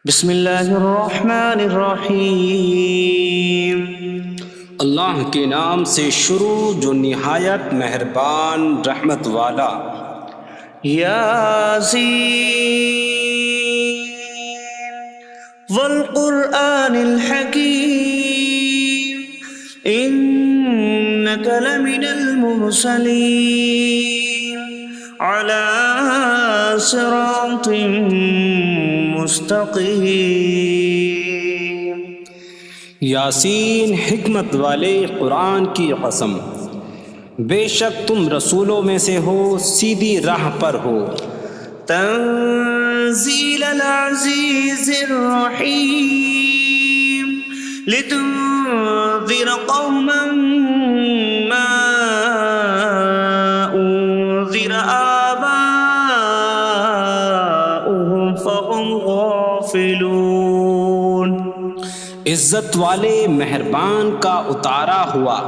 بسم اللہ الرحمن الرحیم۔ اللہ کے نام سے شروع جو نہایت مہربان رحمت والا۔ یاسین والقرآن الحکیم انک لمن المرسلین علی صراط مستقیم۔ یاسین حکمت والے قرآن کی قسم، بے شک تم رسولوں میں سے ہو، سیدھی راہ پر ہو۔ تنزیل العزیز الرحیم لتنذر قوما ما انذر آباؤهم فهم غافلون۔ عزت والے مہربان کا اتارا ہوا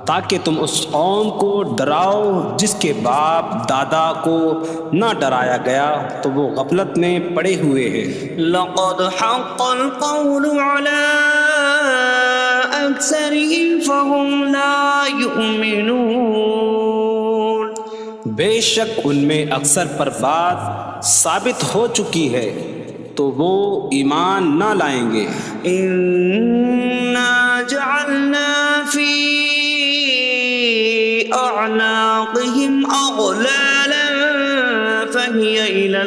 تاکہ تم اس قوم کو ڈراؤ جس کے باپ دادا کو نہ ڈرایا گیا تو وہ غفلت میں پڑے ہوئے ہیں۔ لقد حق القول على أكثرهم فهم لا يؤمنون۔ بے شک ان میں اکثر پر بات ثابت ہو چکی ہے تو وہ ایمان نہ لائیں گے۔ إنا جعلنا في أعناقهم أغلالا فهي إلى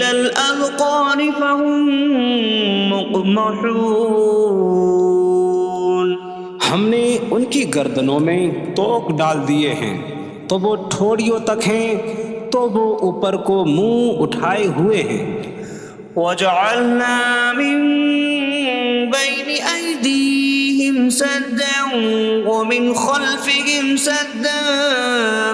الأذقان فهم مقمحون۔ ہم نے ان کی گردنوں میں توق ڈال دیے ہیں تو وہ ٹھوڑیوں تک ہیں، تو وہ اوپر کو منہ اٹھائے ہوئے ہیں۔ وجعلنا من بين أيديهم سدا ومن خلفهم سدا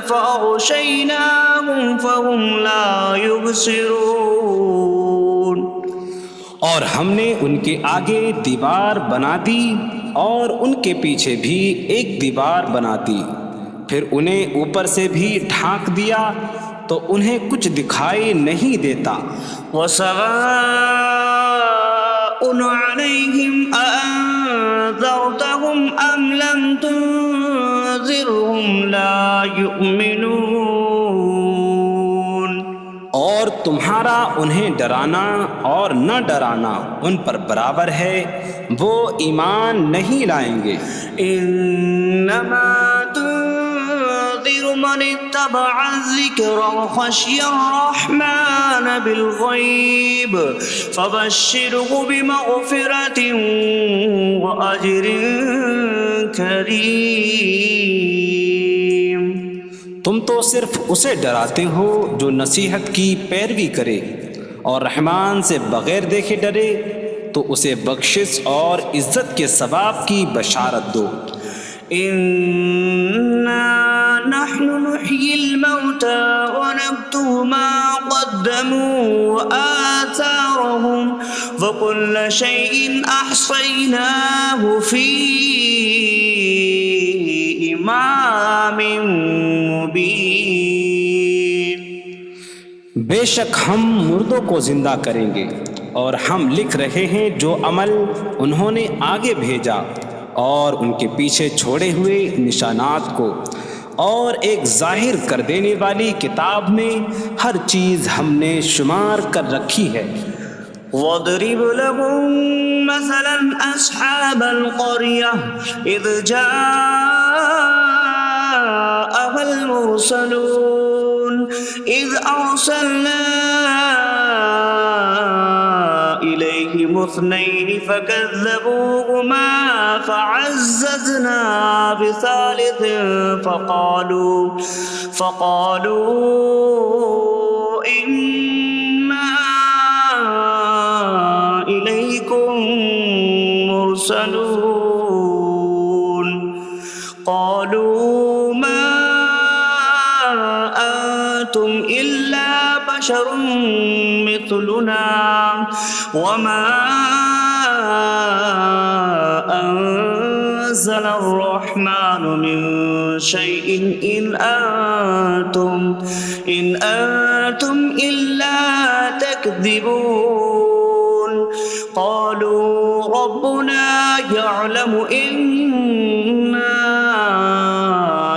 فأغشيناهم فهم لا يبصرون۔ اور ہم نے ان کے آگے دیوار بنا دی اور ان کے پیچھے بھی ایک دیوار بنا دی، پھر انہیں اوپر سے بھی ڈھانک دیا تو انہیں کچھ دکھائی نہیں دیتا۔ وسواء عليهم أأنذرتهم أم لم تنذرهم لا يؤمنون۔ اور تمہارا انہیں ڈرانا اور نہ ڈرانا ان پر برابر ہے، وہ ایمان نہیں لائیں گے۔ انما تنذر من اتبع الذکر وخشی الرحمن بالغیب فبشره بمغفرة واجر کریم۔ تم تو صرف اسے ڈراتے ہو جو نصیحت کی پیروی کرے اور رحمان سے بغیر دیکھے ڈرے، تو اسے بخشش اور عزت کے ثواب کی بشارت دو۔ انا نحن نحيي الموتى ونكتب ما قدموا وآثارهم وكل شيء أحصيناه في إمام مبين۔ بے شک ہم مردوں کو زندہ کریں گے اور ہم لکھ رہے ہیں جو عمل انہوں نے آگے بھیجا اور ان کے پیچھے چھوڑے ہوئے نشانات کو، اور ایک ظاہر کر دینے والی کتاب میں ہر چیز ہم نے شمار کر رکھی ہے۔ وَاضْرِبْ لَهُم مَّثَلًا أَصْحَابَ الْقَرْيَةِ إِذْ جَاءَهَا الْمُرْسَلُونَ إِذْ أَرْسَلْنَا إِلَيْهِمُ اثْنَيْنِ فَكَذَّبُوهُمَا فَعَزَّزْنَا بِثَالِثٍ فَقَالُوا إِنَّا إِلَيْكُمْ مُرْسَلُونَ۔ قَالُوا مَا أَنتُمْ إِلَّا بَشَرٌ مِثْلُنَا وَمَا أَنتُمْ نزل الرحمن من شيء إن أنتم إلا تكذبون قالوا ربنا يعلم إنا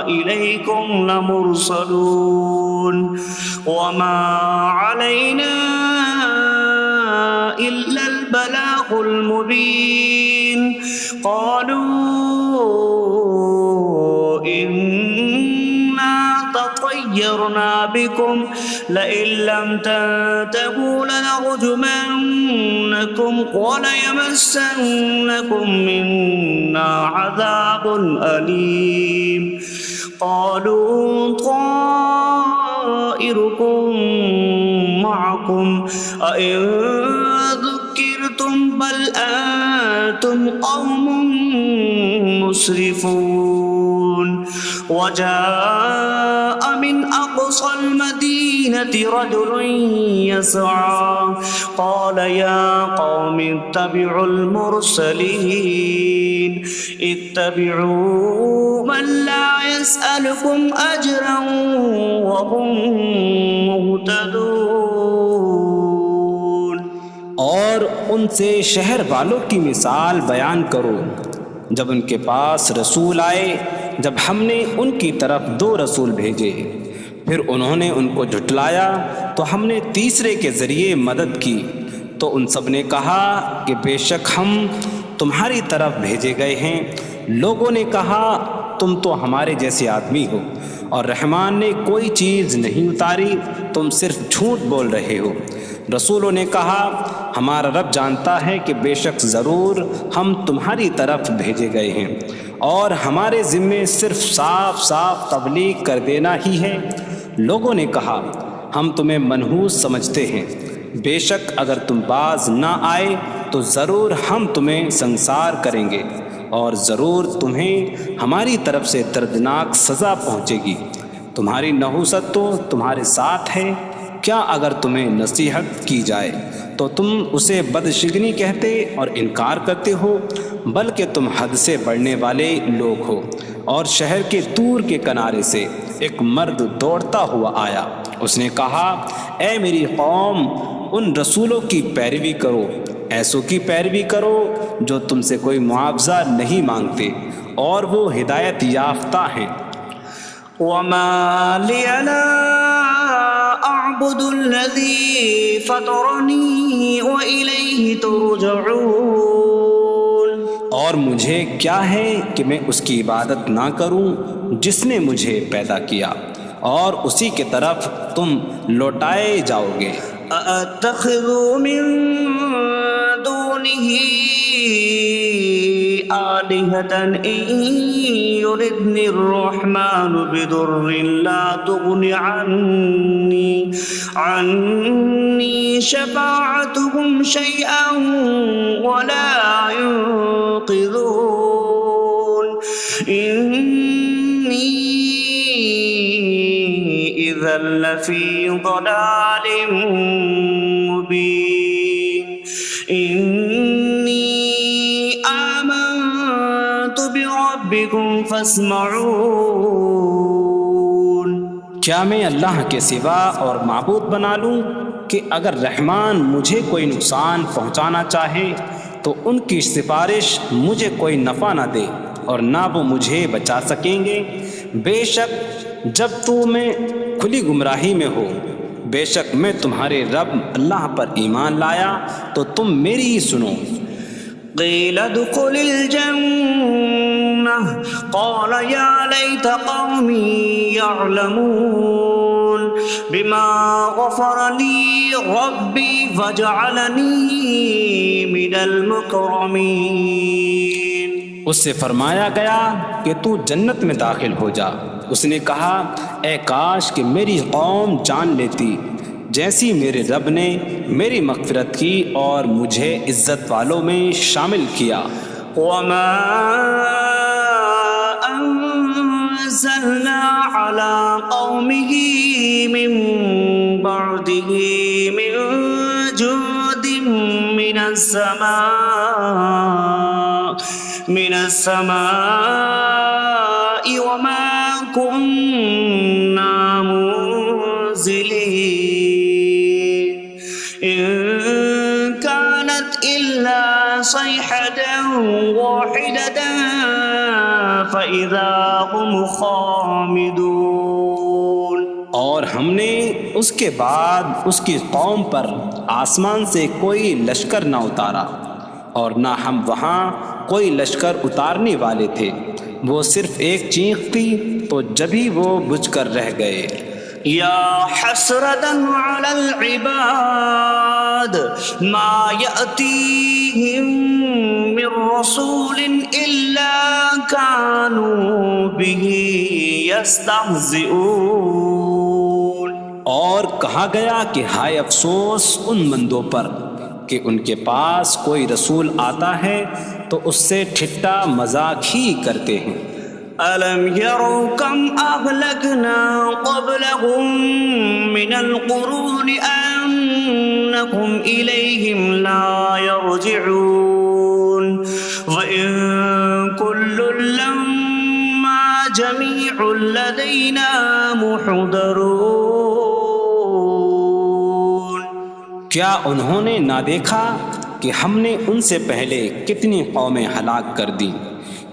إليكم لمرسلون وما علينا إلا البلاغ المبين قالوا إنا تطيرنا بكم لئن لم تنتهوا لنرجمنكم وليمسنكم منا عذاب أليم قالوا طائركم معكم أئن ذكرتم بل أنتم قوم مسرفون وجاء من أقصى المدينة رجل يسعى قال يا قوم اتبعوا المرسلين اتبعوا من لا يسألكم أجرا وهم مهتدون اور ان سے شہر والوں کی مثال بیان کرو جب ان کے پاس رسول آئے جب ہم نے ان کی طرف 2 رسول بھیجے پھر انہوں نے ان کو جھٹلایا تو ہم نے تیسرے کے ذریعے مدد کی تو ان سب نے کہا کہ بے شک ہم تمہاری طرف بھیجے گئے ہیں لوگوں نے کہا تم تو ہمارے جیسے آدمی ہو اور رحمان نے کوئی چیز نہیں اتاری تم صرف جھوٹ بول رہے ہو رسولوں نے کہا ہمارا رب جانتا ہے کہ بے شک ضرور ہم تمہاری طرف بھیجے گئے ہیں اور ہمارے ذمے صرف صاف صاف تبلیغ کر دینا ہی ہے لوگوں نے کہا ہم تمہیں منحوس سمجھتے ہیں بے شک اگر تم باز نہ آئے تو ضرور ہم تمہیں سنسار کریں گے اور ضرور تمہیں ہماری طرف سے دردناک سزا پہنچے گی تمہاری نحوست تو تمہارے ساتھ ہے کیا اگر تمہیں نصیحت کی جائے تو تم اسے بدشگنی کہتے اور انکار کرتے ہو بلکہ تم حد سے بڑھنے والے لوگ ہو اور شہر کے دور کے کنارے سے ایک مرد دوڑتا ہوا آیا اس نے کہا اے میری قوم ان رسولوں کی پیروی کرو ایسوں کی پیروی کرو جو تم سے کوئی معاوضہ نہیں مانگتے اور وہ ہدایت یافتہ ہیں وما لي لا أعبد الذي فطرني وإليه ترجعون اور مجھے کیا ہے کہ میں اس کی عبادت نہ کروں جس نے مجھے پیدا کیا اور اسی کی طرف تم لوٹائے جاؤ گے أأتخذ من دونه آلهة إن يردني الرحمن بضر لا تغن عني شفاعتهم شيئا ولا ينقذون إني إذا لفي ضلال مبين إني آمنت بربكم فاسمعون کیا میں اللہ کے سوا اور معبود بنا لوں کہ اگر رحمان مجھے کوئی نقصان پہنچانا چاہے تو ان کی سفارش مجھے کوئی نفع نہ دے اور نہ وہ مجھے بچا سکیں گے بے شک جب میں کھلی گمراہی میں ہو بے شک میں تمہارے رب اللہ پر ایمان لایا تو تم میری ہی سنو قيل ادخل الجنة قال يا ليت قومي يعلمون بما غفر لي ربي فجعلني من المكرمين اس سے فرمایا گیا کہ تو جنت میں داخل ہو جا اس نے کہا اے کاش کہ میری قوم جان لیتی جیسی میرے رب نے میری مغفرت کی اور مجھے عزت والوں میں شامل کیا وما أنزلنا على قومه من بعده من جود من السماء من السماء وما كنا منزلين إن كانت إلا صيحة واحدة فإذا هم خامدون۔ اور ہم نے اس کے بعد اس کی قوم پر آسمان سے کوئی لشکر نہ اتارا، اور نہ ہم وہاں کوئی لشکر اتارنے والے تھے، وہ صرف ایک چیخ تھی تو جبھی وہ بجھ کر رہ گئے۔ یا حسرة على العباد ما يأتيهم من رسول إلا كانوا به يستهزئون۔ اور کہا گیا کہ ہائے افسوس ان بندوں پر کہ ان کے پاس کوئی رسول آتا ہے تو اس سے ٹھٹا مذاق ہی کرتے ہیں۔ أَلَمْ يَرَوْا كَمْ أَهْلَكْنَا قَبْلَهُمْ مِنَ الْقُرُونِ أَنَّكُمْ إِلَيْهِمْ لَا يَرْجِعُونَ وَإِن كُلٌّ لَّمَّا جَمِيعٌ لَّدَيْنَا مُحْضَرُونَ۔ کیا انہوں نے نہ دیکھا کہ ہم نے ان سے پہلے کتنی قومیں ہلاک کر دیں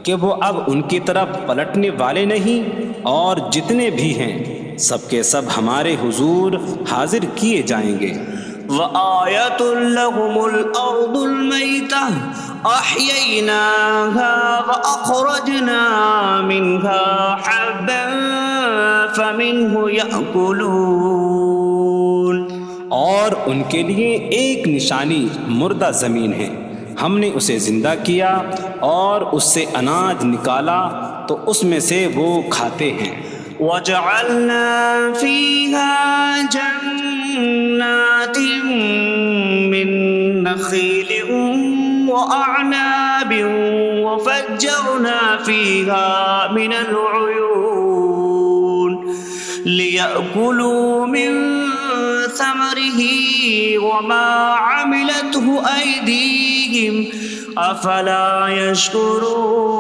کہ وہ اب ان کی طرف پلٹنے والے نہیں، اور جتنے بھی ہیں سب کے سب ہمارے حضور حاضر کیے جائیں گے۔ وَآيَةٌ لَّهُمُ الْأَرْضُ الْمَيْتَةُ أَحْيَيْنَاهَا وَأَخْرَجْنَا مِنْهَا حَبًّا فَمِنْهُ يَأْكُلُونَ۔ اور ان کے لیے ایک نشانی مردہ زمین ہے، ہم نے اسے زندہ کیا اور اس سے اناج نکالا تو اس میں سے وہ کھاتے ہیں۔ وَجَعَلْنَا فِيهَا جَنَّاتٍ مِّن نَّخِيلٍ وَأَعْنَابٍ وَفَجَّرْنَا فِيهَا مِنَ الْعُيُونِ لِيَأْكُلُوا مِن ثَمَرِهِ وَمَا عَمِلَتْهُ أَيْدِيهِمْ أَفَلَا يَشْكُرُونَ۔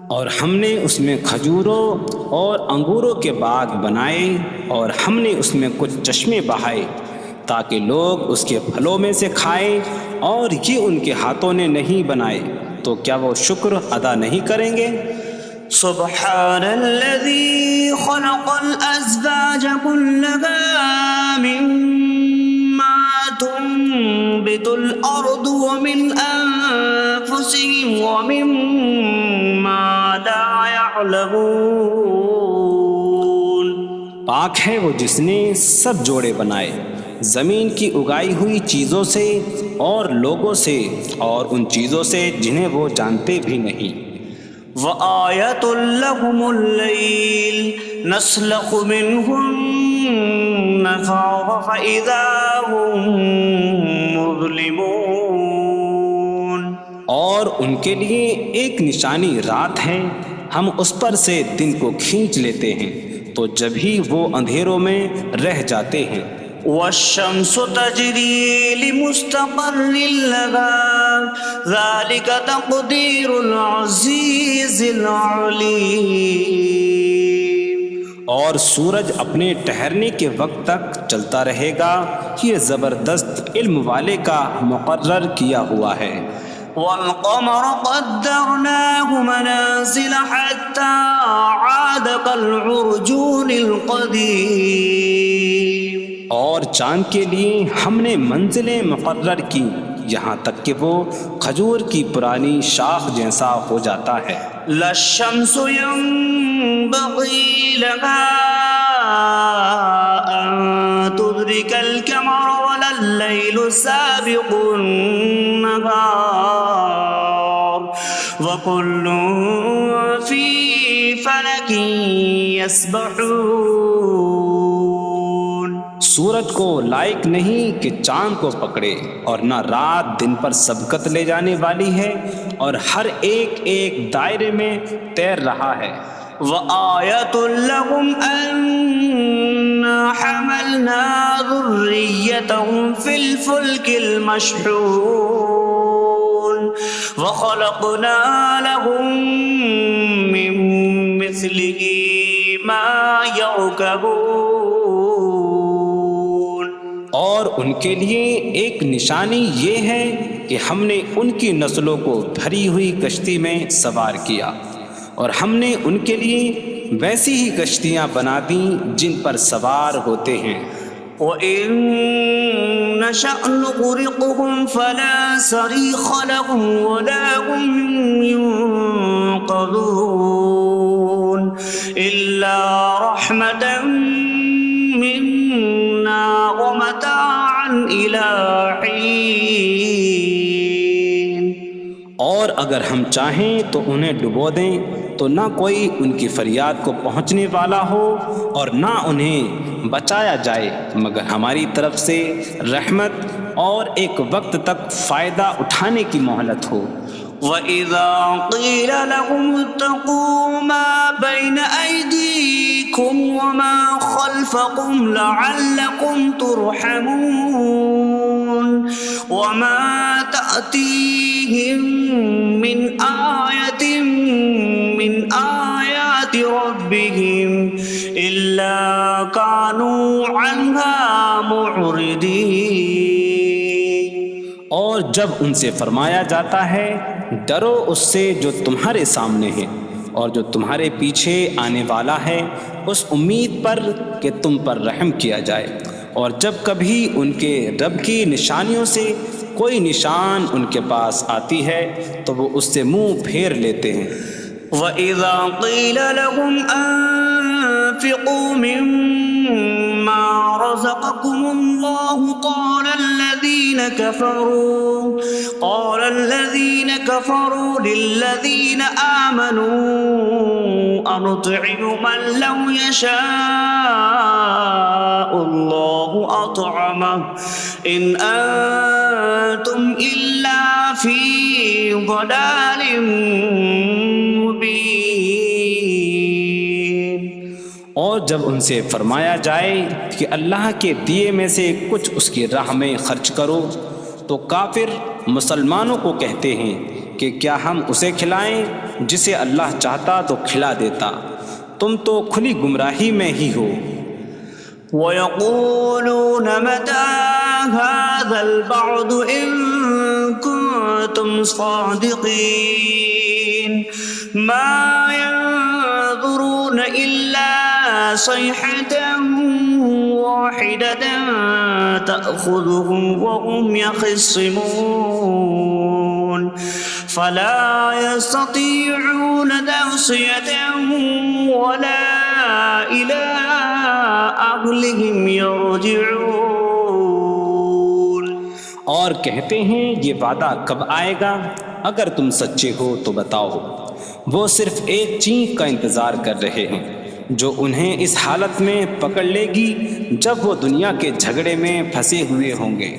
اور ہم نے اس میں کھجوروں اور انگوروں کے باغ بنائے، اور ہم نے اس میں کچھ چشمے بہائے تاکہ لوگ اس کے پھلوں میں سے کھائیں، اور یہ ان کے ہاتھوں نے نہیں بنائے، تو کیا وہ شکر ادا نہیں کریں گے؟ سبحان الذي خلق الأزواج كلها مما تنبت الأرض ومن أنفسهم ومما لا يعلمون۔ پاک ہے وہ جس نے سب جوڑے بنائے زمین کی اگائی ہوئی چیزوں سے اور لوگوں سے اور ان چیزوں سے جنہیں وہ جانتے بھی نہیں۔ وَآيَةٌ لَّهُمُ اللَّيْلُ نَسْلَخُ مِنْهُ النَّهَارَ فَإِذَا هُم مُظْلِمُونَ۔ اور ان کے لیے ایک نشانی رات ہے، ہم اس پر سے دن کو کھینچ لیتے ہیں تو جبھی وہ اندھیروں میں رہ جاتے ہیں۔ وَالشَّمْسُ تَجْرِي لِمُسْتَقَرٍّ لَّهَا ذَلِكَ تَقْدِيرُ الْعَزِيزِ الْعَلِيمِ۔ اور سورج اپنے ٹھہرنے کے وقت تک چلتا رہے گا، یہ زبردست علم والے کا مقرر کیا ہوا ہے۔ وَالْقَمَرَ قَدَّرْنَاهُ مَنَازِلَ حَتَّى عَادَ كَالْعُرْجُونِ الْقَدِيمِ۔ اور چاند کے لیے ہم نے منزلیں مقرر کی یہاں تک کہ وہ کھجور کی پرانی شاخ جیسا ہو جاتا ہے۔ لا الشمس ينبغي لها أن تدرك القمر ولا الليل سابق النهار وكل في فلك يسبحون۔ سورج کو لائق نہیں کہ چاند کو پکڑے، اور نہ رات دن پر سبقت لے جانے والی ہے، اور ہر ایک ایک دائرے میں تیر رہا ہے۔ وَآيَةٌ لَّهُمْ أَنَّا حَمَلْنَا ذُرِّيَّتَهُمْ فِي الْفُلْكِ الْمَشْحُونِ۔ وخلقنا لهم من مثله ما يركبون. اور ان کے لیے ایک نشانی یہ ہے کہ ہم نے ان کی نسلوں کو بھری ہوئی کشتی میں سوار کیا، اور ہم نے ان کے لیے ویسی ہی کشتیاں بنا دیں جن پر سوار ہوتے ہیں. وَإِن نَّشَأْ نُغْرِقْهُمْ فَلَا صَرِيخَ لَهُمْ وَلَا هُمْ يُنقَذُونَ إِلَّا رَحْمَةً مِّنَّا وَمَتَاعًا إِلَىٰ حِينٍ. اور اگر ہم چاہیں تو انہیں ڈبو دیں تو نہ کوئی ان کی فریاد کو پہنچنے والا ہو اور نہ انہیں بچایا جائے مگر ہماری طرف سے رحمت اور ایک وقت تک فائدہ اٹھانے کی مہلت ہو. وَإِذَا قِيلَ لَهُمُ اتَّقُوا مَا بَيْنَ أَيْدِيكُمْ وَمَا خَلْفَكُمْ لَعَلَّكُمْ تُرْحَمُونَ وَمَا تَأْتِيهِم مِّنْ آيَةٍ مِّنْ آيَاتِ رَبِّهِمْ إِلَّا كَانُوا عَنْهَا مُعْرِضِينَ. اور جب ان سے فرمایا جاتا ہے ڈرو اس سے جو تمہارے سامنے ہے اور جو تمہارے پیچھے آنے والا ہے، اس امید پر کہ تم پر رحم کیا جائے، اور جب کبھی ان کے رب کی نشانیوں سے کوئی نشان ان کے پاس آتی ہے تو وہ اس سے منہ پھیر لیتے ہیں. وَإِذَا قِيلَ لَهُمْ أَنفِقُوا مِمَّا رَزَقَكُمُ اللَّهُ قَالَ الَّذِينَ كَفَرُوا لِلَّذِينَ آمَنُوا أَنُطْعِمُ مَن لَّوْ يَشَاءُ اللَّهُ أَطْعَمَهُ إِنْ أَنتُمْ إِلَّا فِي ضَلَالٍ مبین. اور جب ان سے فرمایا جائے کہ اللہ کے دیے میں سے کچھ اس کی راہ میں خرچ کرو تو کافر مسلمانوں کو کہتے ہیں کہ کیا ہم اسے کھلائیں جسے اللہ چاہتا تو کھلا دیتا، تم تو کھلی گمراہی میں ہی ہو. وَيَقُولُونَ مَتَىٰ هَٰذَا الْوَعْدُ إِن كُنتُمْ صَادِقِينَ مَا يَنظُرُونَ إِلَّا صَيْحَةً وَاحِدَةً تَأْخُذُهُمْ وَهُمْ يَخِصِّمُونَ فَلَا يَسْتَطِيعُونَ تَوْصِيَةً وَلَا إِلَىٰ أَهْلِهِمْ يَرْجِعُونَ. اور کہتے ہیں یہ وعدہ کب آئے گا؟ اگر تم سچے ہو تو بتاؤ. وہ صرف ایک چینک کا انتظار کر رہے ہیں جو انہیں اس حالت میں پکڑ لے گی جب وہ دنیا کے جھگڑے میں پھنسے ہوئے ہوں گے،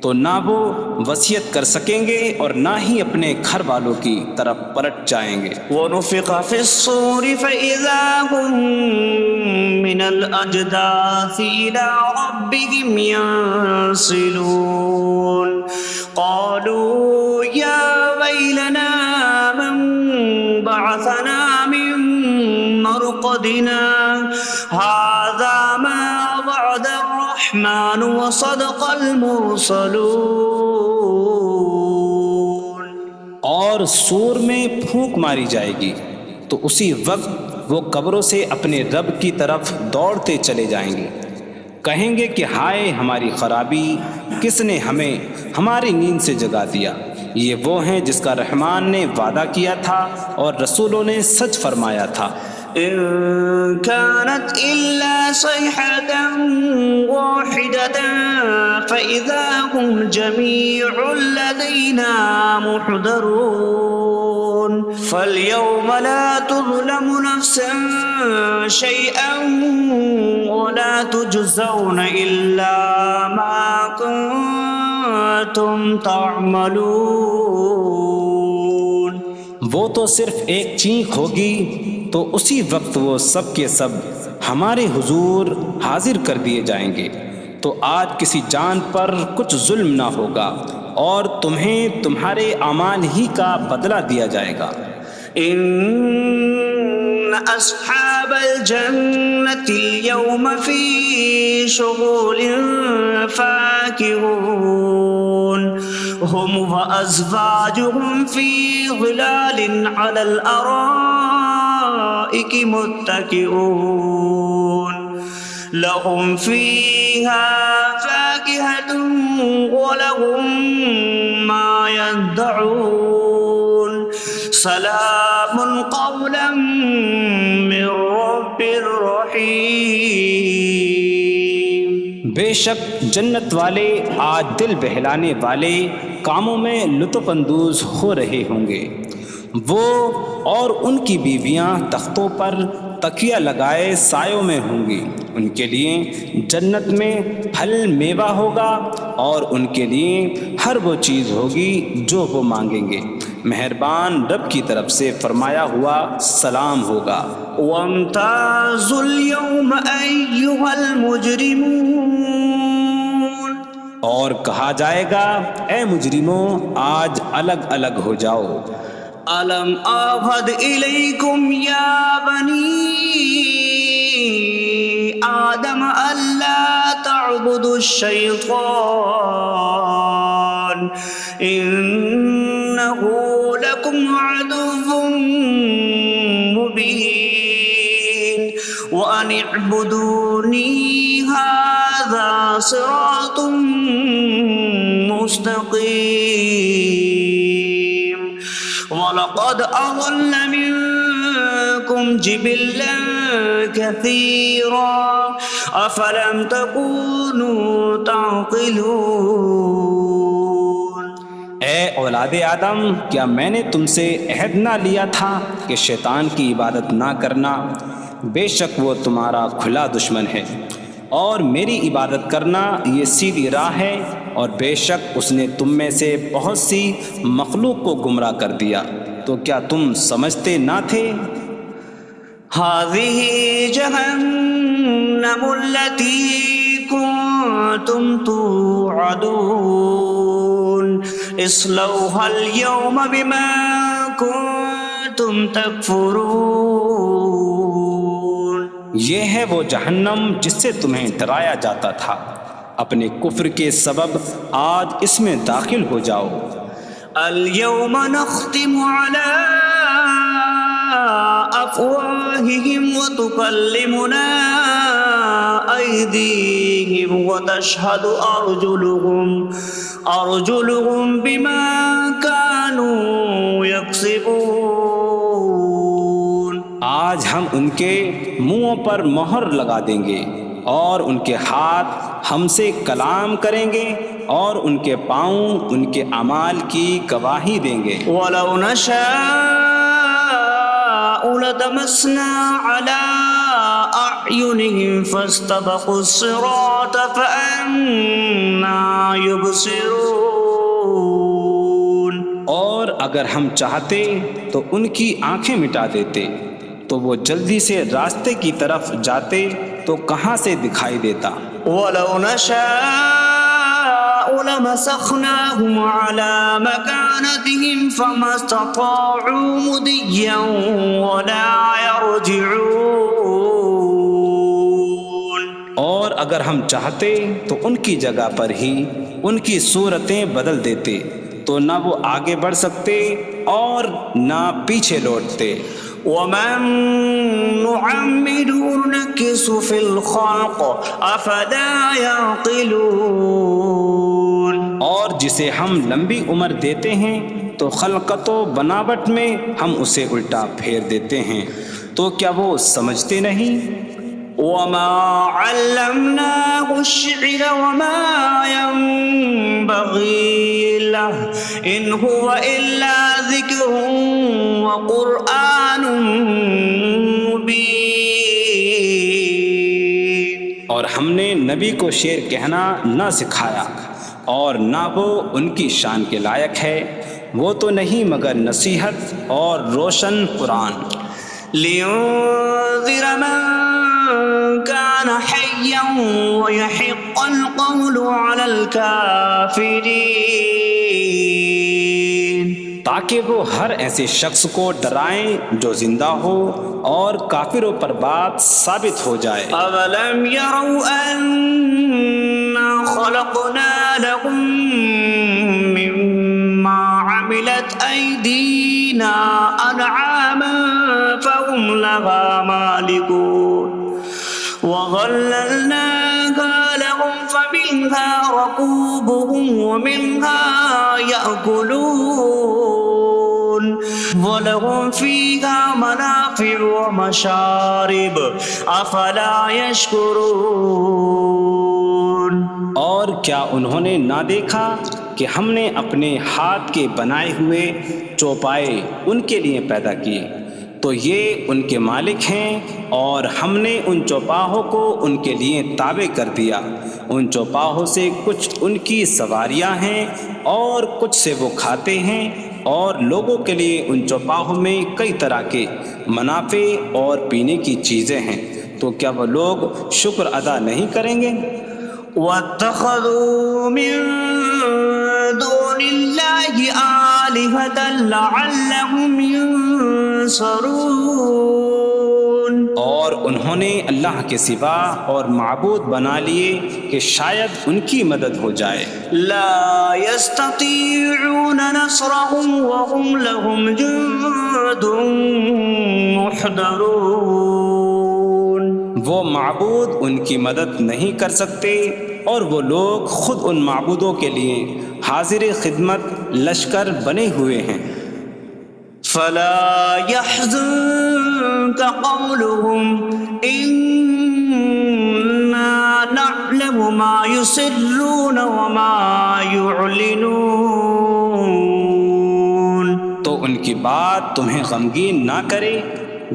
تو نہ وہ وصیت کر سکیں گے اور نہ ہی اپنے گھر والوں کی طرف پلٹ جائیں گے. وَنُفِخَ فِي الصُّورِ فَإِذَا هُم مِّنَ الْأَجْدَاثِ إِلَىٰ رَبِّهِمْ يَنسِلُونَ قَالُوا يَا وَيْلَنَا مَن بَعَثَنَا مِن مَّرْقَدِنَا هَٰذَا مَا وَعَدَ الرَّحْمَٰنُ وَصَدَقَ الْمُرْسَلُونَ. اور سور میں پھونک ماری جائے گی تو اسی وقت وہ قبروں سے اپنے رب کی طرف دوڑتے چلے جائیں گے، کہیں گے کہ ہائے ہماری خرابی، کس نے ہمیں ہماری نیند سے جگا دیا. یہ وہ ہیں جس کا رحمان نے وعدہ کیا تھا اور رسولوں نے سچ فرمایا تھا. إن كانت إلا صيحة واحدة فإذا هم جميع لدينا محضرون. فاليوم لا تظلم نفس شيئا ولا تجزون إلا ما كنتم تعملون. وہ تو صرف ایک چینک ہوگی تو اسی وقت وہ سب کے سب ہمارے حضور حاضر کر دیے جائیں گے، تو آج کسی جان پر کچھ ظلم نہ ہوگا اور تمہیں تمہارے اعمال ہی کا بدلہ دیا جائے گا۔ إن أصحاب الجنة اليوم في شغل فاكهون هم وأزواجهم في ظلال على الأرائك متكئون لهم فيها فاكهة ولهم ما يدعون سلام قولا من رب رحیم۔ بے شک جنت والے آج دل بہلانے والے کاموں میں لطف اندوز ہو رہے ہوں گے۔ وہ اور ان کی بیویاں تختوں پر تکیہ لگائے سایوں میں ہوں گی۔ ان کے لیے جنت میں پھل میوہ ہوگا اور ان کے لیے ہر وہ چیز ہوگی جو وہ مانگیں گے۔ مہربان رب کی طرف سے فرمایا ہوا سلام ہوگا۔ وامتازوا اليوم أيها المجرمون، اور کہا جائے گا اے مجرموں آج الگ الگ ہو جاؤ۔ ألم أعهد إليكم يا بني آدم ألا تعبدوا الشيطان إنه لكم عدو مبين وأن اعبدوني هذا صراط مستقيم وَلَقَدْ أَضَلَّ مِنكُمْ جِبِلًّا كَثِيرًا أَفَلَمْ تَكُونُوا تَعْقِلُونَ۔ اے اولاد آدم، کیا میں نے تم سے عہد نہ لیا تھا کہ شیطان کی عبادت نہ کرنا؟ بے شک وہ تمہارا کھلا دشمن ہے، اور میری عبادت کرنا یہ سیدھی راہ ہے، اور بے شک اس نے تم میں سے بہت سی مخلوق کو گمراہ کر دیا، تو کیا تم سمجھتے نہ تھے؟ هذه جهنم التي كنتم توعدون اصلوها اليوم بما كنتم تكفرون۔ یہ ہے وہ جہنم جس سے تمہیں ڈرایا جاتا تھا، اپنے کفر کے سبب آج اس میں داخل ہو جاؤ۔ اليوم نختم على أفواههم وتكلمنا أيديهم وتشهد أرجلهم بما كانوا يكسبون۔ آج ہم ان کے منہوں پر مہر لگا دیں گے، اور ان کے ہاتھ ہم سے کلام کریں گے، اور ان کے پاؤں ان کے اعمال کی گواہی دیں گے۔ وَلَوْ نَشَاءُ لَطَمَسْنَا عَلَىٰ أَعْيُنِهِمْ فَاسْتَبَقُوا الصِّرَاطَ فَأَنَّىٰ يُبْصِرُونَ۔ اور اگر ہم چاہتے تو ان کی آنکھیں مٹا دیتے، تو وہ جلدی سے راستے کی طرف جاتے تو کہاں سے دکھائی دیتا۔ وَلَوْ نَشَاءُ لَمَسَخْنَاهُمْ عَلَىٰ مَكَانَتِهِمْ فَمَا اسْتَطَاعُوا مُضِيًّا وَلَا يَرْجِعُونَ۔ اور اگر ہم چاہتے تو ان کی جگہ پر ہی ان کی صورتیں بدل دیتے، تو نہ وہ آگے بڑھ سکتے اور نہ پیچھے لوٹتے۔ وَمَن نُّعَمِّرْهُ نُنَكِّسْهُ فِي الْخَلْقِ أَفَلَا يَعْقِلُونَ۔ اور جسے ہم لمبی عمر دیتے ہیں تو خلقت و بناوٹ میں ہم اسے الٹا پھیر دیتے ہیں، تو کیا وہ سمجھتے نہیں؟ وَمَا عَلَّمْنَاهُ الشِّعْرَ وَمَا يَنبَغِي لَهُ إِنْ هُوَ إِلَّا ذِكْرٌ وَقُرْآنٌ مُّبِينٌ۔ اور ہم نے نبی کو شعر کہنا نہ سکھایا، اور نہ وہ ان کی شان کے لائق ہے، وہ تو نہیں مگر نصیحت اور روشن قرآن۔ لِيُنذِرَ مَن كَانَ حَيًّا حيا ويحق القول على الكافرين تاکہ وہ ہر ایسے شخص کو ڈرائیں جو زندہ ہو اور کافروں پر بات ثابت ہو جائے۔ أولم يروا أنا خلقنا لهم مما عملت أيدينا أنعاما فهم لها مالكون وظللناها لهم فمنها ركوبهم ومنها يأكلون وَلَهُمْ فِيهَا مَنَافِعُ وَمَشَارِبُ أَفَلَا يَشْكُرُونَ۔ اور کیا انہوں نے نہ دیکھا کہ ہم نے اپنے ہاتھ کے بنائے ہوئے چوپائے ان کے لیے پیدا کیے، تو یہ ان کے مالک ہیں، اور ہم نے ان چوپاہوں کو ان کے لیے تابع کر دیا۔ ان چوپاہوں سے کچھ ان کی سواریاں ہیں اور کچھ سے وہ کھاتے ہیں، اور لوگوں کے لیے ان چوپاہوں میں کئی طرح کے منافع اور پینے کی چیزیں ہیں، تو کیا وہ لوگ شکر ادا نہیں کریں گے؟ وَاتَّخَذُوا مِن دُونِ اللَّهِ آلِهَةً لَعَلَّهُمْ يُنصَرُونَ۔ اور انہوں نے اللہ کے سوا اور معبود بنا لیے کہ شاید ان کی مدد ہو جائے۔ لا يستطيعون نصرهم وهم لهم جند محضرون۔ وہ معبود ان کی مدد نہیں کر سکتے، اور وہ لوگ خود ان معبودوں کے لیے حاضر خدمت لشکر بنے ہوئے ہیں۔ فلا يحزنك قولهم إنا نعلم ما يسرون وما يعلنون۔ تو ان کی بات تمہیں غمگین نہ کرے،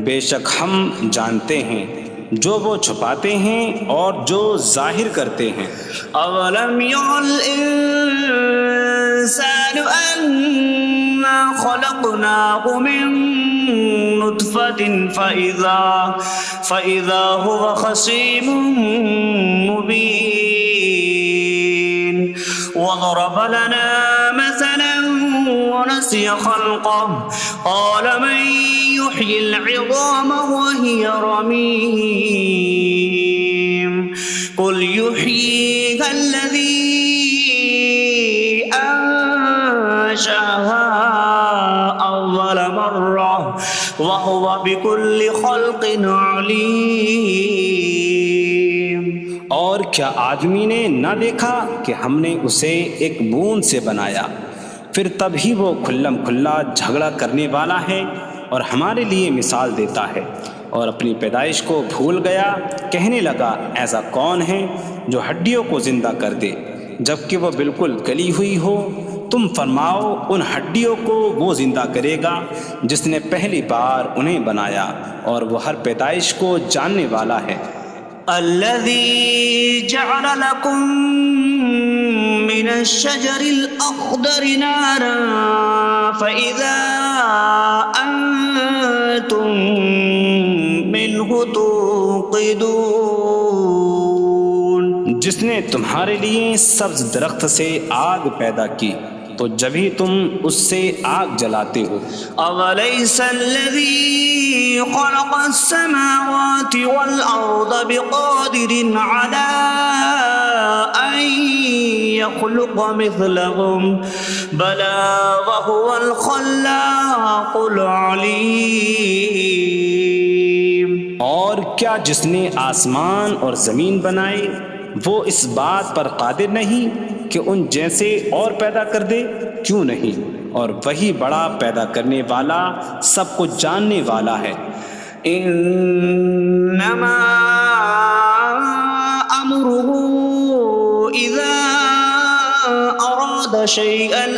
بے شک ہم جانتے ہیں جو وہ چھپاتے ہیں اور جو ظاہر کرتے ہیں۔ اولم ير الانسان انا خلقناه من نطفة فإذا هو خصيم مبين وضرب لنا مثلا ونسي خلقه قال من يحيي العظام وهي رميم قل يحييها الذي أنشأها أول مرة وهو بكل خلق عليم۔ اور کیا آدمی نے نہ دیکھا کہ ہم نے اسے ایک بوند سے بنایا، پھر تب ہی وہ کھلم کھلا جھگڑا کرنے والا ہے اور ہمارے لیے مثال دیتا ہے، اور اپنی پیدائش کو بھول گیا، کہنے لگا ایسا کون ہے جو ہڈیوں کو زندہ کر دے جبکہ وہ بالکل گلی ہوئی ہو؟ تم فرماؤ ان ہڈیوں کو وہ زندہ کرے گا جس نے پہلی بار انہیں بنایا، اور وہ ہر پیدائش کو جاننے والا ہے۔ الذي جعل لكم من الشجر الأخضر نارا فإذا أنتم منه توقدون۔ جس نے تمہارے لیے سبز درخت سے آگ پیدا کی تو جبھی تم اس سے آگ جلاتے ہو۔ أَوَلَيْسَ الَّذِي خَلَقَ السَّمَاوَاتِ وَالْأَرْضَ بِقَادِرٍ عَلَىٰ أَن يَخْلُقَ مِثْلَهُم بَلَىٰ وَهُوَ الْخَلَّاقُ الْعَلِيمُ۔ اور کیا جس نے آسمان اور زمین بنائے وہ اس بات پر قادر نہیں کہ ان جیسے اور پیدا کر دے؟ کیوں نہیں، اور وہی بڑا پیدا کرنے والا سب کچھ جاننے والا ہے۔ انما امره اذا اراد شيئا ان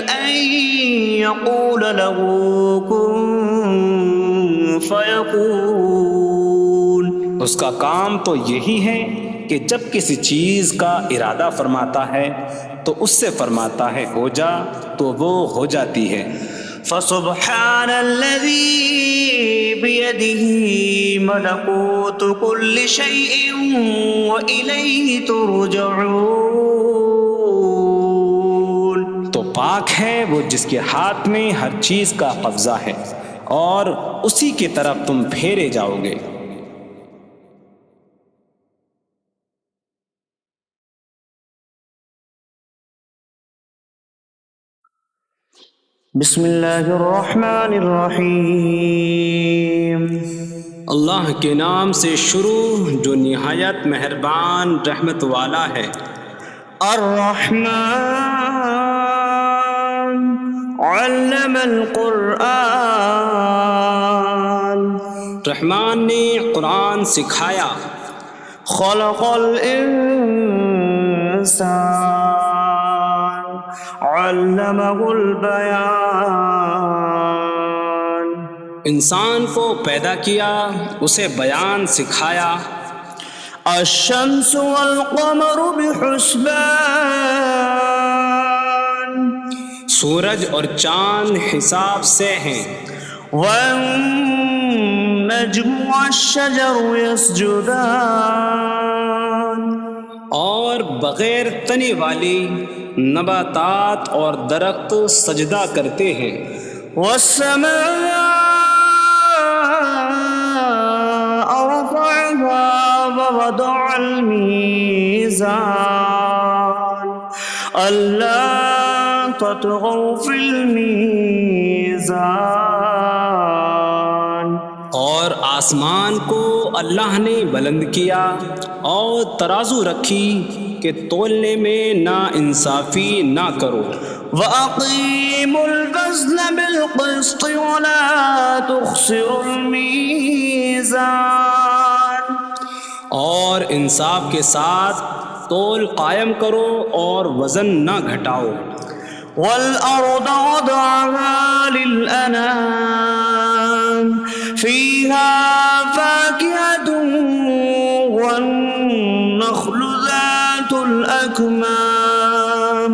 يقول له كن فيكون۔ اس کا کام تو یہی ہے کہ جب کسی چیز کا ارادہ فرماتا ہے تو اس سے فرماتا ہے ہو جا، تو وہ ہو جاتی ہے۔ فسبحان الذي بيده ملكوت كل شيء وإليه ترجعون. تو پاک ہے وہ جس کے ہاتھ میں ہر چیز کا قبضہ ہے اور اسی کی طرف تم پھیرے جاؤ گے. بسم اللہ الرحمن الرحیم. اللہ کے نام سے شروع جو نہایت مہربان رحمت والا ہے. الرحمن علم القرآن. رحمان نے قرآن سکھایا. خلق الانسان علمہ البیان. انسان کو پیدا کیا اسے بیان سکھایا. الشمس والقمر بحسبان. سورج اور چاند حساب سے ہیں. والنجم والشجر يسجدان. اور بغیر تنے والی نباتات اور درخت سجدہ کرتے ہیں. والسماء رفعها ووضع الميزان ألا تطغوا في الميزان. اور آسمان کو اللہ نے بلند کیا اور ترازو رکھی کہ تولنے میں نا انصافی نہ کرو. وَأَقِيمُوا الْوَزْنَ بِالْقِسْطِ وَلَا تُخْسِرُوا الْمِيزَانَ. اور انصاف کے ساتھ تول قائم کرو اور وزن نہ گھٹاؤ. وَالْأَرْضَ وَضَعَهَا لِلْأَنَامِ فِيهَا فَاكِهَةٌ وَالنَّخْلُ ذَاتُ الْأَكْمَامِ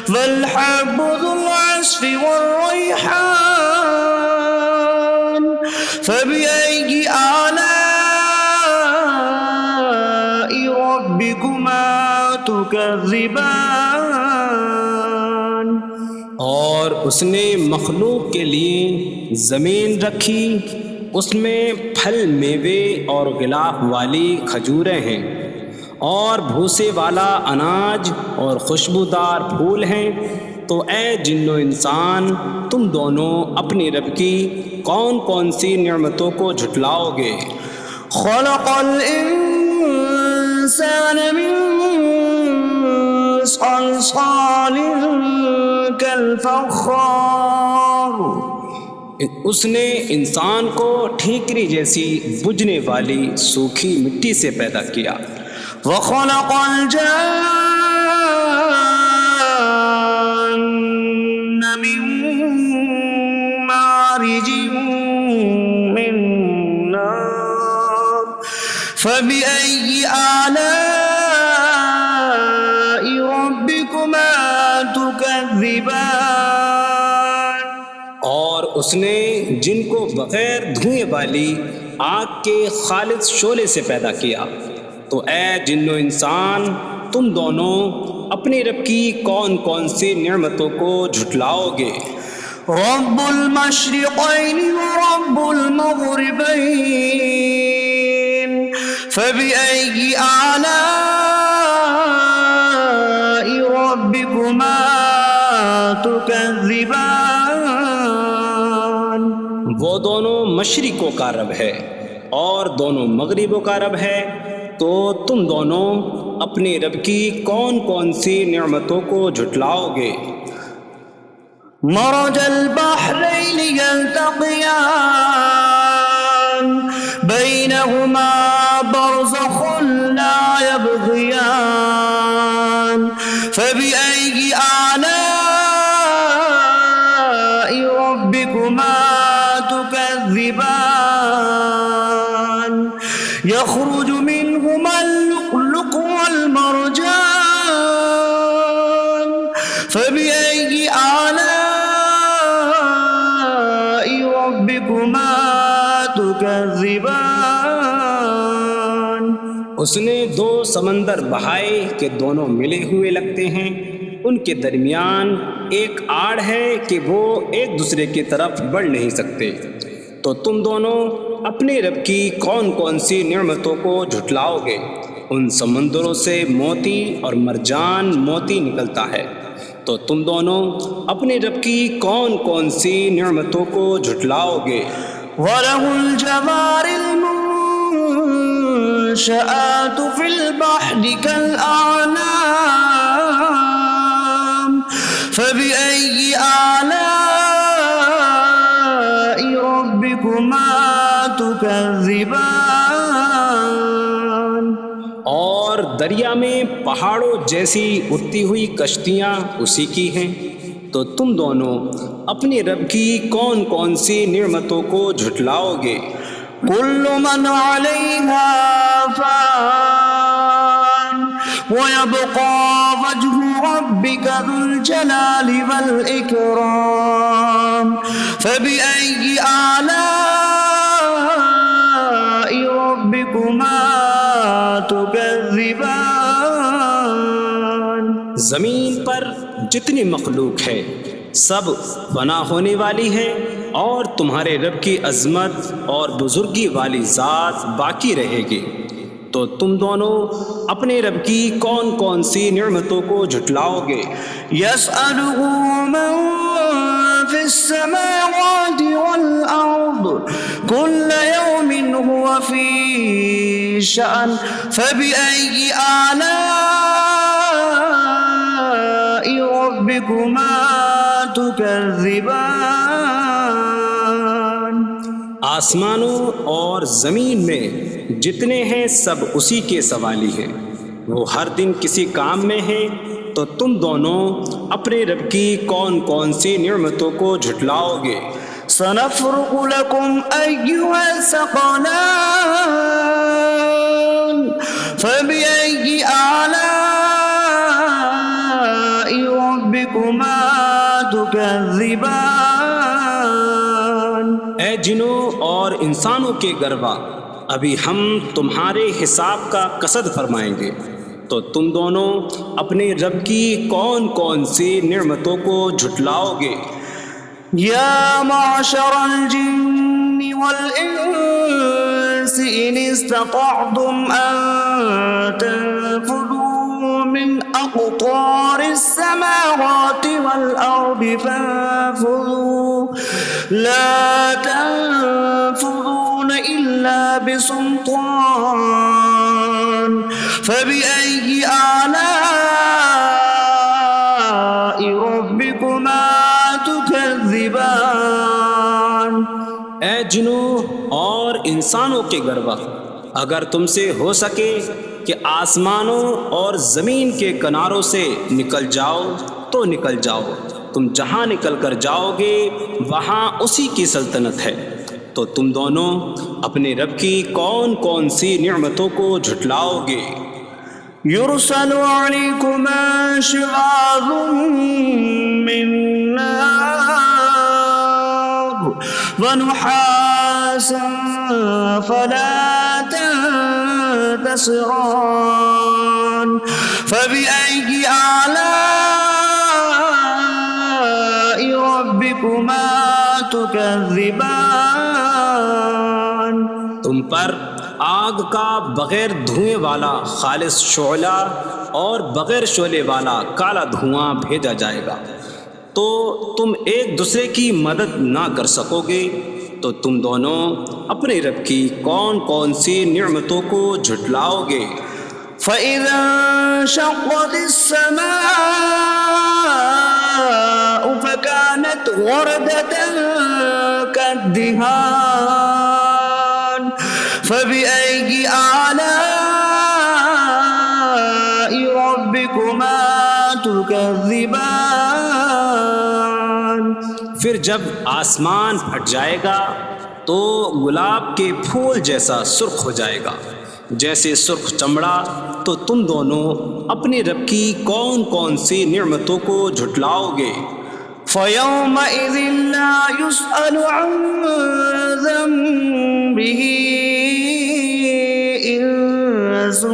وَالْحَبُّ ذُو الْعَصْفِ وَالرَّيْحَانُ فَبِأَيِّ آلَاءِ رَبِّكُمَا تُكَذِّبَانِ. اور اس نے مخلوق کے لیے زمین رکھی، اس میں پھل میوے اور غلاف والی کھجوریں ہیں اور بھوسے والا اناج اور خوشبودار پھول ہیں. تو اے جن و انسان تم دونوں اپنی رب کی کون کون سی نعمتوں کو جھٹلاؤ گے. خلق الانسان من صلصال کالفخار. اس نے انسان کو ٹھیکری جیسی بجھنے والی سوکھی مٹی سے پیدا کیا. وخلق الجان من مارج من نار فبأي آلاء ربكما تكذبان. اور اس نے جن کو بغیر دھوئیں والی آگ کے خالص شعلے سے پیدا کیا. تو اے جن و انسان تم دونوں اپنی رب کی کون کون سی نعمتوں کو جھٹلاؤ گے. رب المشرقین ورب المغربین فبأي آلاء ربكما تكذبان. وہ دونوں مشرقوں کا رب ہے اور دونوں مغربوں کا رب ہے. تو تم دونوں اپنی رب کی کون کون سی نعمتوں کو جھٹلاؤ گے. مرج البحرین یلتقیان بینہما برزخ لا یبغیان فبأي آلاء ربكما تكذبان. يخرج منهما اللؤلؤ والمرجان فبأي آلاء اس نے دو سمندر بہائے کہ دونوں ملے ہوئے لگتے ہیں، ان کے درمیان ایک آڑ ہے کہ وہ ایک دوسرے کی طرف بڑھ نہیں سکتے، تو تم دونوں اپنے رب کی کون کون سی نعمتوں کو جھٹلاؤ گے؟ ان سمندروں سے موتی اور مرجان موتی نکلتا ہے، تو تم دونوں اپنے رب کی کون کون سی نعمتوں کو جھٹلاؤ گے؟ وَلَهُ الْجَوَارِ الْمُنشَآتُ فِي الْبَحْرِ كَالْأَعْلَامِ فَبِأَيِّ آلَاءِ رَبِّكُمَا تُكَذِّبَانِ؟ اور دریا میں پہاڑوں جیسی اڑتی ہوئی کشتیاں اسی کی ہیں، تو تم دونوں اپنے رب کی کون کون سی نعمتوں کو جھٹلاؤ گے؟ كُلُّ مَنْ عَلَيْهَا فَانٍ وَيَبْقَى وَجْهُ رَبِّكَ ذُو الْجَلَالِ وَالْإِكْرَامِ فَبِأَيِّ آلَاءِ رَبِّكُمَا تُكَذِّبَانِ؟ زمین پر جتنی مخلوق ہے سب فنا ہونے والی ہے، اور تمہارے رب کی عظمت اور بزرگی والی ذات باقی رہے گی، تو تم دونوں اپنے رب کی کون کون سی نعمتوں کو جھٹلاؤ گے؟ يَسْأَلُهُ مَن فِي السَّمَاوَاتِ وَالْأَرْضِ كُلَّ يَوْمٍ هُوَ فِي شَأْنٍ فَبِأَيِّ آلَاءِ رَبِّكُمَا تُكَذِّبَانِ؟ آسمانوں اور زمین میں جتنے ہیں سب اسی کے سوالی ہیں، وہ ہر دن کسی کام میں ہیں، تو تم دونوں اپنے رب کی کون کون سی نعمتوں کو جھٹلاؤ گے؟ سَنَفْرُغُ لَكُمْ أَيُّهَ الثَّقَلَانِ فَبِأَيِّ آلَاءِ رَبِّكُمَا تُكَذِّبَانِ؟ اے جنوں اور انسانوں کے گروہ، ابھی ہم تمہارے حساب کا قصد فرمائیں گے، تو تم دونوں اپنے رب کی کون کون سی نعمتوں کو جھٹلاؤ گے؟ يا معشر الجن والإنس إن استطعتم أن تنفذوا من أقطار السماوات والأرض فانفذوا لا تنفذون إلا بسلطان فبأي آلاء ربكما تكذبان؟ اے جنوں اور انسانوں کے گروہ، اگر تم سے ہو سکے کہ آسمانوں اور زمین کے کناروں سے نکل جاؤ تو نکل جاؤ، تم جہاں نکل کر جاؤ گے وہاں اسی کی سلطنت ہے، تو تم دونوں اپنے رب کی کون کون سی نعمتوں کو جھٹلاؤ گے؟ يرسل عليكما شواظ من نار ونحاس فلا تنتصران فبأي آلاء ربكما تكذبان؟ تم پر آگ کا بغیر دھوئیں والا خالص شعلہ اور بغیر شعلے والا کالا دھواں بھیجا جائے گا، تو تم ایک دوسرے کی مدد نہ کر سکو گے، تو تم دونوں اپنے رب کی کون کون سی نعمتوں کو جھٹلاؤ گے؟ فَإِذَا انشَقَّتِ السَّمَاءُ فَكَانَتْ وَرْدَةً كَالدِّهَانِ فَبِأَيِّ آلَاءِ رَبِّكُمَا تُكَذِّبَانِ؟ پھر جب آسمان پھٹ جائے گا تو گلاب کے پھول جیسا سرخ ہو جائے گا جیسے سرخ چمڑا، تو تم دونوں اپنے رب کی کون کون سی نعمتوں کو جھٹلاؤ گے؟ فَيَوْمَئِذٍ لَا يُسْأَلُ عَنْ ذَنبِهِ إِنسٌ إنس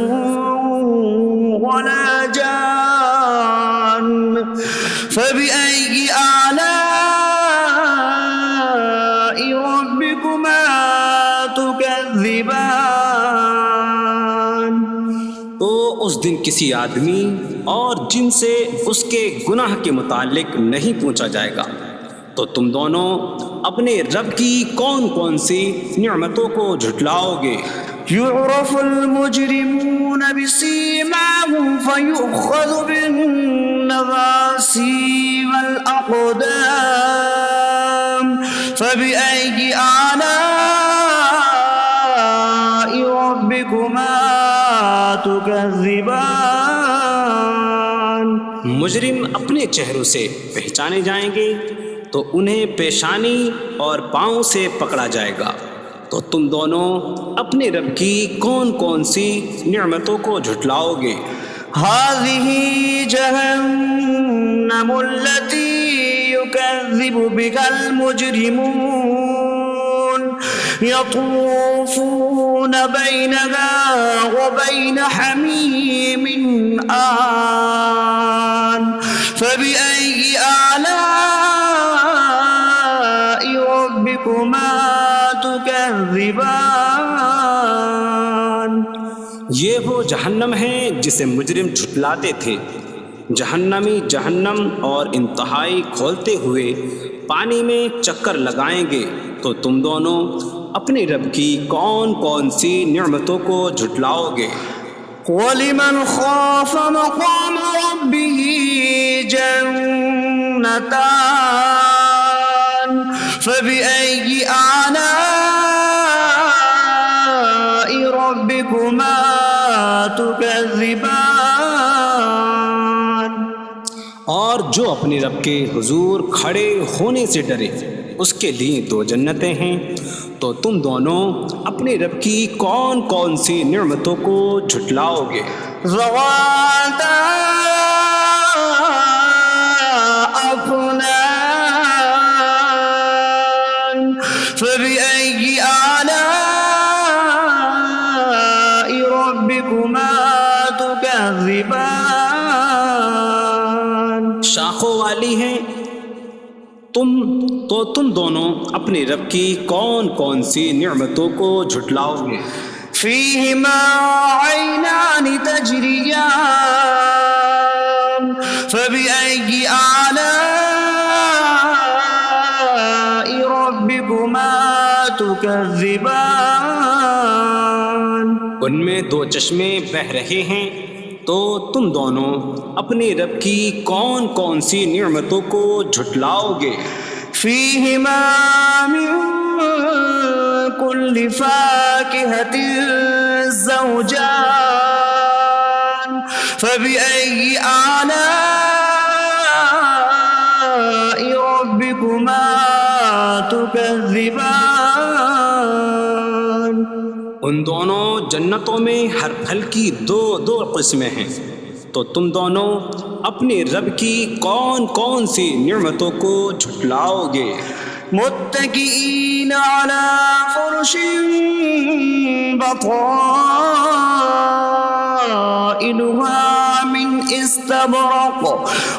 ولا جان فبأي آلاء ربكما تكذبان تو اس دن کسی آدمی اور جن سے اس کے گناہ کے متعلق نہیں پوچھا جائے گا، تو تم دونوں اپنے رب کی کون کون سی نعمتوں کو جھٹلاؤ گے؟ يعرف المجرمون بسيماهم فيؤخذ بالنواسي والأقدام فبأي آلاء ربكما تكذبان مجرم اپنے چہروں سے پہچانے جائیں گے تو انہیں پیشانی اور پاؤں سے پکڑا جائے گا، تو تم دونوں اپنے رب کی کون کون سی نعمتوں کو جھٹلاؤ گے؟ هذه جهنم التي يكذب بها المجرمون يطوفون بينها وبين حميم آن فبأي آلاء ربكما تكذبان یہ وہ جہنم ہے جسے مجرم جھٹلاتے تھے۔ جہنمی جہنم اور انتہائی کھولتے ہوئے پانی میں چکر لگائیں گے، تو تم دونوں اپنے رب کی کون کون سی نعمتوں کو جھٹلاؤ گے؟ وَلِمَنْ خَافَ مَقَامَ رَبِّهِ جَنَّتَانِ فَبِأَيِّ آلَاءِ رَبِّكُمَا تُكَذِّبَانِ اور جو اپنے رب کے حضور کھڑے ہونے سے ڈرے، اس کے لیے دو جنتیں ہیں، تو تم دونوں اپنے رب کی کون کون سی نعمتوں کو جھٹلاؤ گے؟ ذواتا أفنان فبأي آلاء ربكما تكذبان شاخوں والی ہیں تم دونوں اپنے رب کی کون کون سی نعمتوں کو جھٹلاؤ گے؟ فيهما عينان تجريان فبأي آلاء ربكما تكذبان ان میں دو چشمے بہہ رہے ہیں، تو تم دونوں اپنے رب کی کون کون سی نعمتوں کو جھٹلاؤ گے؟ فيهما من كل فاكهة زوجان فبأي آلاء ربكما تكذبان ان دونوں جنتوں میں ہر پھل کی دو قسمیں ہیں، تو تم دونوں اپنے رب کی کون کون سی نعمتوں کو جھٹلاؤ گے؟ متكئين على فرش بطائنها من استبرق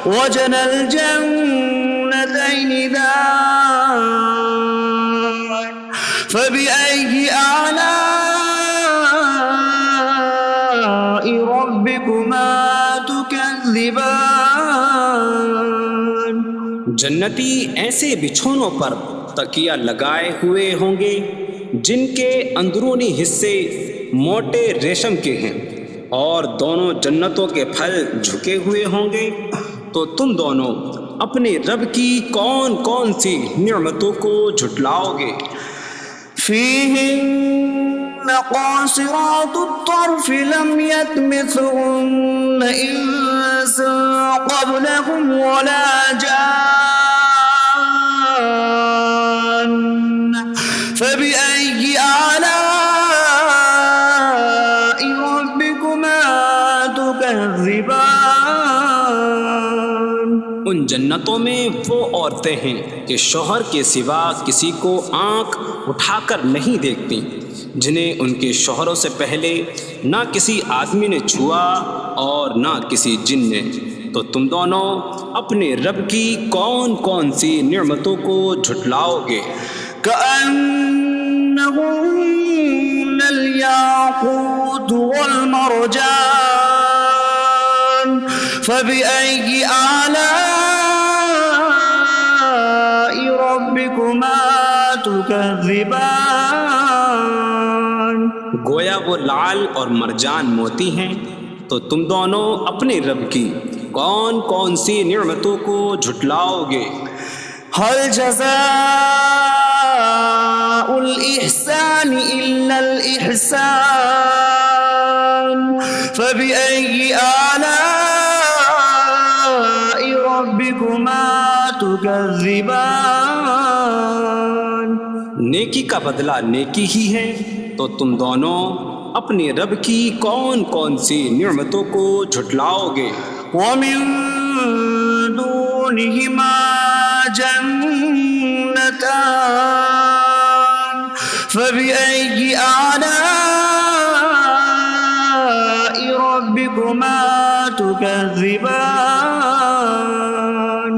وجنى الجنتين دان فبأي آلاء ربكما تكذبان جنتی ایسے بچھونوں پر تکیہ لگائے ہوئے ہوں گے جن کے اندرونی حصے موٹے ریشم کے ہیں، اور دونوں جنتوں کے پھل جھکے ہوئے ہوں گے، تو تم دونوں اپنے رب کی کون کون سی نعمتوں کو جھٹلاؤ گے؟ فيهن قاصرات الطرف لم يطمثهن إنس قبلهم ولا جان فبأي آلاء ربكما تكذبان ان جنتوں میں وہ عورتیں ہیں کہ شوہر کے سوا کسی کو آنکھ اٹھا کر نہیں دیکھتی، جنہیں ان کے شوہروں سے پہلے نہ کسی آدمی نے چھوا اور نہ کسی جن نے، تو تم دونوں اپنے رب کی کون کون سی نعمتوں کو جھٹلاؤ گے؟ كأنهن الياقوت والمرجان فبأي آلاء ربكما تكذبان؟ گویا وہ لعل اور مرجان موتی ہیں، تو تم دونوں اپنے رب کی کون کون سی نعمتوں کو جھٹلاؤ گے؟ هل جزاء الإحسان إلا الإحسان فبأي آلاء ربكما تكذبان؟ نیکی کا بدلہ نیکی ہی ہے، تو تم دونوں اپنے رب کی کون کون سی نعمتوں کو جھٹلاؤ گے؟ ومن دونهما جنتان فبأي آلاء ربكما تكذبان؟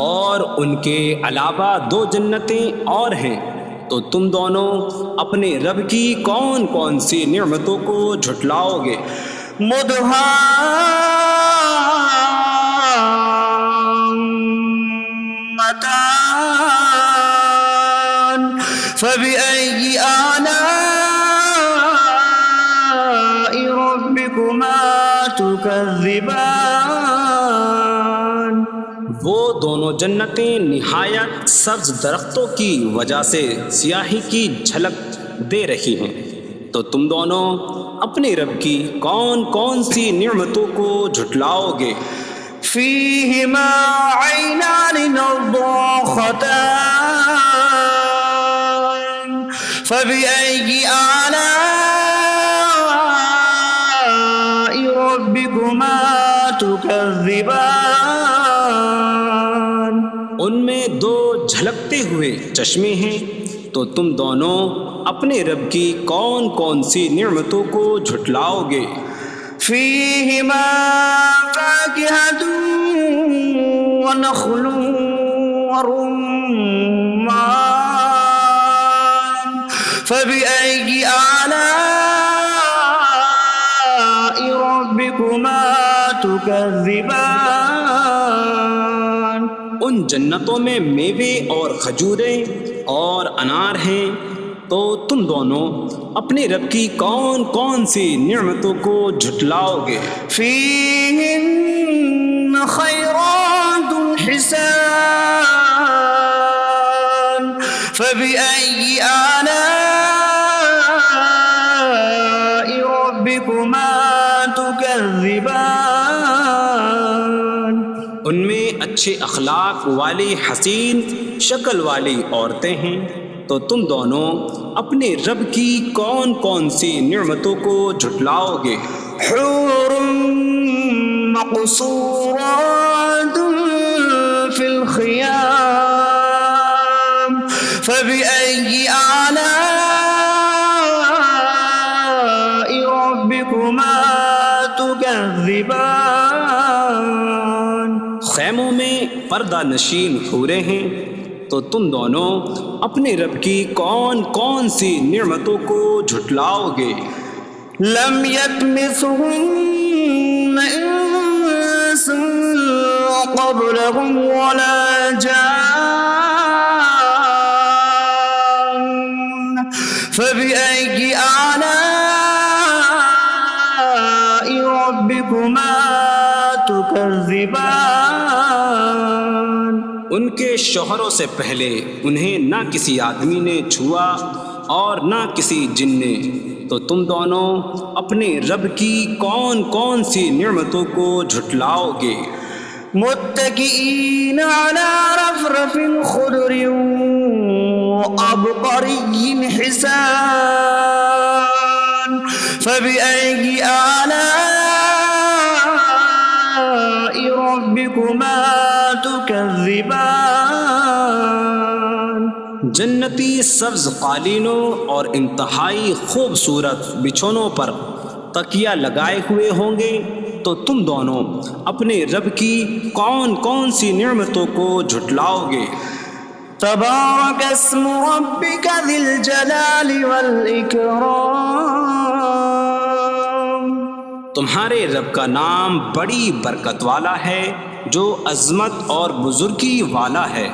اور ان کے علاوہ دو جنتیں اور ہیں، تو تم دونوں اپنے رب کی کون کون سی نعمتوں کو جھٹلاؤ گے؟ مدهامتان فبأي آلاء ربكما تكذبان؟ وہ دونوں جنتیں نہایت سبز درختوں کی وجہ سے سیاہی کی جھلک دے رہی ہیں، تو تم دونوں اپنے رب کی کون کون سی نعمتوں کو جھٹلاؤ گے؟ فيهما عينان نضاختان فبأي آلاء ربكما تكذبان؟ ان میں دو جھلکتے ہوئے چشمے ہیں، تو تم دونوں اپنے رب کی کون کون سی نعمتوں کو جھٹلاؤ گے؟ فيهما فاكهة ونخل ورمان فبأي آلاء ربكما تكذبان؟ ان جنتوں میں میوے اور کھجوریں اور انار ہیں، تو تم دونوں اپنے رب کی کون کون سی نعمتوں کو جھٹلاؤ گے؟ فيهن خيرات حسان فبأي آلاء ربكما تكذبان؟ ان میں اچھے اخلاق والی حسین شکل والی عورتیں ہیں، تو تم دونوں اپنے رب کی کون کون سی نعمتوں کو جھٹلاؤ گے؟ حور مقصورات في الخيام فبأي آلاء ربكما تكذبان؟ خیموں میں پردہ نشین حوریں ہیں، تو تم دونوں اپنے رب کی کون کون سی نعمتوں کو جھٹلاؤ گے؟ لم يطمثهن انس قبلهم ولا جان فبأي آلاء ربكما تكذبان؟ ان کے شوہروں سے پہلے انہیں نہ کسی آدمی نے چھوا اور نہ کسی جن نے، تو تم دونوں اپنے رب کی کون کون سی نعمتوں کو جھٹلاؤ گے؟ متكئين على رفرف خضر وعبقري حسان فبأي آلاء ربكما تكذبان؟ جنتی سبز قالینوں اور انتہائی خوبصورت بچھونوں پر تکیہ لگائے ہوئے ہوں گے، تو تم دونوں اپنے رب کی کون کون سی نعمتوں کو جھٹلاؤ گے؟ تبارک اسم ربک ذی الجلال والاکرام، تمہارے رب کا نام بڑی برکت والا ہے جو عظمت اور بزرگی والا ہے۔